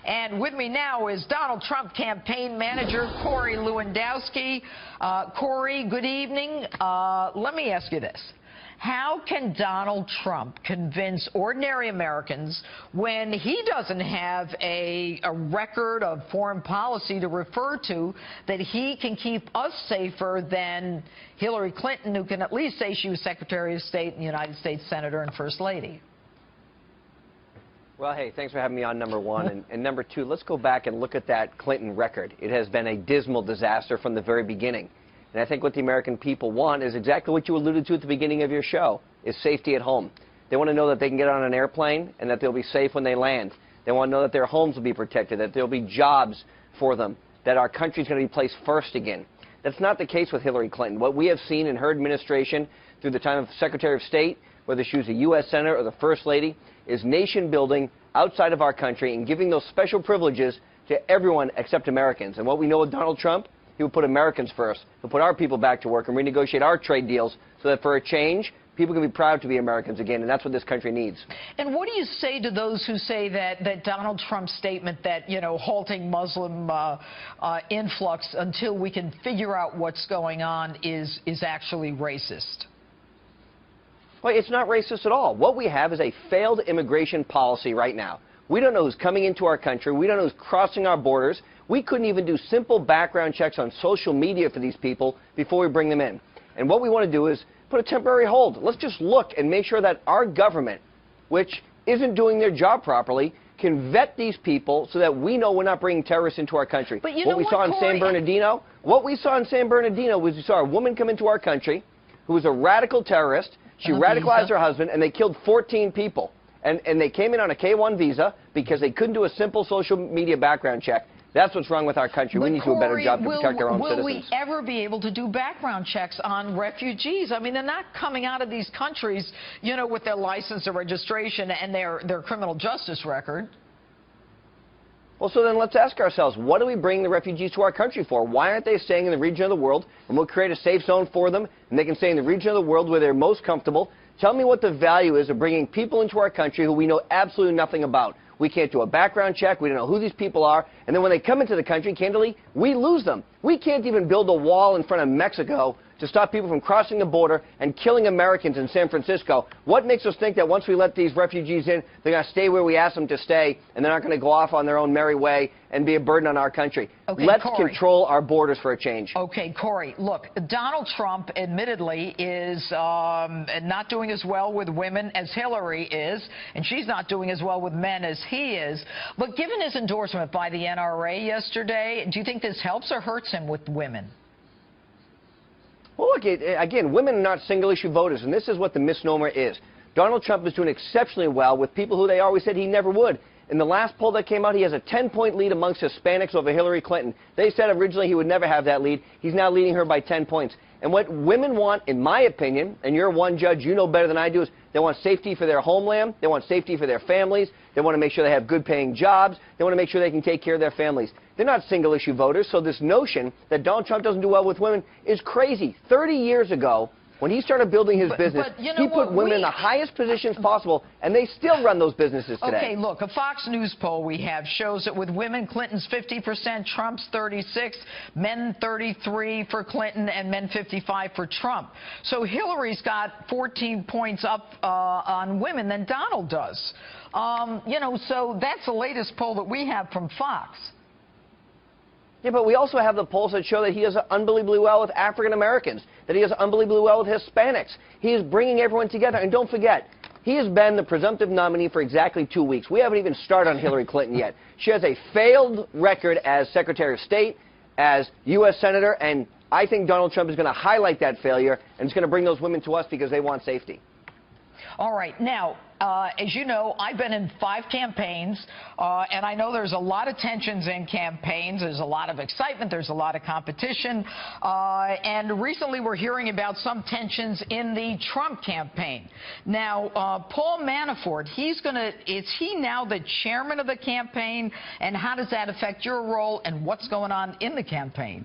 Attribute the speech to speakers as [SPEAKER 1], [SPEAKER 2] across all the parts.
[SPEAKER 1] And with me now is Donald Trump campaign manager Corey Lewandowski. Corey, good evening. Let me ask you this. How can Donald Trump convince ordinary Americans when he doesn't have a record of foreign policy to refer to that he can keep us safer than Hillary Clinton, who can at least say she was Secretary of State and United States Senator and First Lady?
[SPEAKER 2] Well, hey, thanks for having me on, number one. And number two, let's go back and look at that Clinton record. It has been a dismal disaster from the very beginning. And I think what the American people want is exactly what you alluded to at the beginning of your show, is safety at home. They want to know that they can get on an airplane and that they'll be safe when they land. They want to know that their homes will be protected, that there'll be jobs for them, that our country's going to be placed first again. That's not the case with Hillary Clinton. What we have seen in her administration through the time of Secretary of State, whether she was a U.S. Senator or the First Lady, is nation building outside of our country and giving those special privileges to everyone except Americans. And what we know with Donald Trump, he will put Americans first. He'll put our people back to work and renegotiate our trade deals so that for a change, people can be proud to be Americans again, and that's what this country needs. And
[SPEAKER 1] what do you say to those who say that Donald Trump's statement that, you know, halting Muslim influx until we can figure out what's going on is actually racist?
[SPEAKER 2] Well, it's not racist at all. What we have is a failed immigration policy right now. We don't know who's coming into our country. We don't know who's crossing our borders. We couldn't even do simple background checks on social media for these people before we bring them in. And what we want to do is put a temporary hold. Let's just look and make sure that our government, which isn't doing their job properly, can vet these people so that we know we're not bringing terrorists into our country.
[SPEAKER 1] But you know
[SPEAKER 2] what we saw in San Bernardino was we saw a woman come into our country who was a radical terrorist. She radicalized her husband, and they killed 14 people. And they came in on a K-1 visa because they couldn't do a simple social media background check. That's what's wrong with our country. We need to do a better job to protect our own citizens.
[SPEAKER 1] Will we ever be able to do background checks on refugees? I mean, they're not coming out of these countries, you know, with their license or registration and their criminal justice record.
[SPEAKER 2] Well, so then let's ask ourselves, what do we bring the refugees to our country for? Why aren't they staying in the region of the world? And we'll create a safe zone for them, and they can stay in the region of the world where they're most comfortable. Tell me what the value is of bringing people into our country who we know absolutely nothing about. We can't do a background check. We don't know who these people are. And then when they come into the country, candidly, we lose them. We can't even build a wall in front of Mexico to stop people from crossing the border and killing Americans in San Francisco. What makes us think that once we let these refugees in, they're going to stay where we ask them to stay, and they're not going to go off on their own merry way and be a burden on our country?
[SPEAKER 1] Okay,
[SPEAKER 2] let's
[SPEAKER 1] Corey.
[SPEAKER 2] control our borders for a change.
[SPEAKER 1] Okay, Corey, look, Donald Trump admittedly is not doing as well with women as Hillary is, and she's not doing as well with men as he is. But given his endorsement by the NRA yesterday, do you think this helps or hurts him with women?
[SPEAKER 2] Well, look, again, women are not single-issue voters, and this is what the misnomer is. Donald Trump is doing exceptionally well with people who they always said he never would. In the last poll that came out, he has a 10-point lead amongst Hispanics over Hillary Clinton. They said originally he would never have that lead. He's now leading her by 10 points. And what women want, in my opinion, and you're one judge, you know better than I do, is they want safety for their homeland. They want safety for their families. They want to make sure they have good-paying jobs. They want to make sure they can take care of their families. They're not single-issue voters, so this notion that Donald Trump doesn't do well with women is crazy. 30 years ago, when he started building his business,
[SPEAKER 1] you know
[SPEAKER 2] he put women in the highest positions possible, and they still run those businesses today.
[SPEAKER 1] Okay, look, a Fox News poll we have shows that with women, Clinton's 50%, Trump's 36%, men 33% for Clinton, and men 55% for Trump. So Hillary's got 14 points up on women than Donald does. You know, so that's the latest poll that we have from Fox.
[SPEAKER 2] Yeah, but we also have the polls that show that he does unbelievably well with African Americans, that he does unbelievably well with Hispanics. He is bringing everyone together. And don't forget, he has been the presumptive nominee for exactly 2 weeks. We haven't even started on Hillary Clinton yet. She has a failed record as Secretary of State, as U.S. Senator, and I think Donald Trump is going to highlight that failure, and it's going to bring those women to us because they want safety.
[SPEAKER 1] All right. Now, as you know, I've been in 5 campaigns, and I know there's a lot of tensions in campaigns. There's a lot of excitement. There's a lot of competition. And recently we're hearing about some tensions in the Trump campaign. Now, Paul Manafort, is he now the chairman of the campaign? And how does that affect your role and what's going on in the campaign?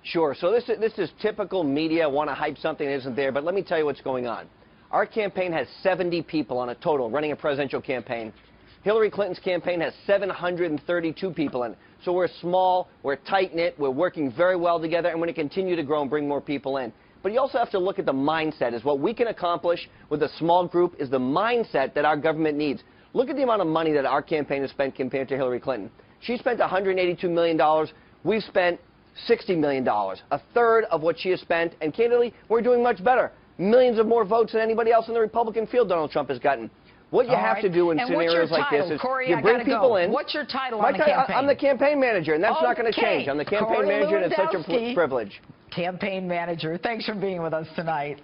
[SPEAKER 2] Sure. So this is typical media, want to hype something that isn't there. But let me tell you what's going on. Our campaign has 70 people on a total running a presidential campaign. Hillary Clinton's campaign has 732 people in it. So we're small, we're tight-knit, we're working very well together, and we're going to continue to grow and bring more people in. But you also have to look at the mindset. Is what we can accomplish with a small group is the mindset that our government needs. Look at the amount of money that our campaign has spent compared to Hillary Clinton. She spent $182 million. We've spent $60 million, a third of what she has spent, and candidly, we're doing much better. Millions of more votes than anybody else in the Republican field Donald Trump has gotten. What you have to do in scenarios like this is you bring people in.
[SPEAKER 1] What's your title on the campaign?
[SPEAKER 2] I'm the campaign manager, and that's not going to change. I'm the campaign manager, and it's such a privilege.
[SPEAKER 1] Campaign manager. Thanks for being with us tonight.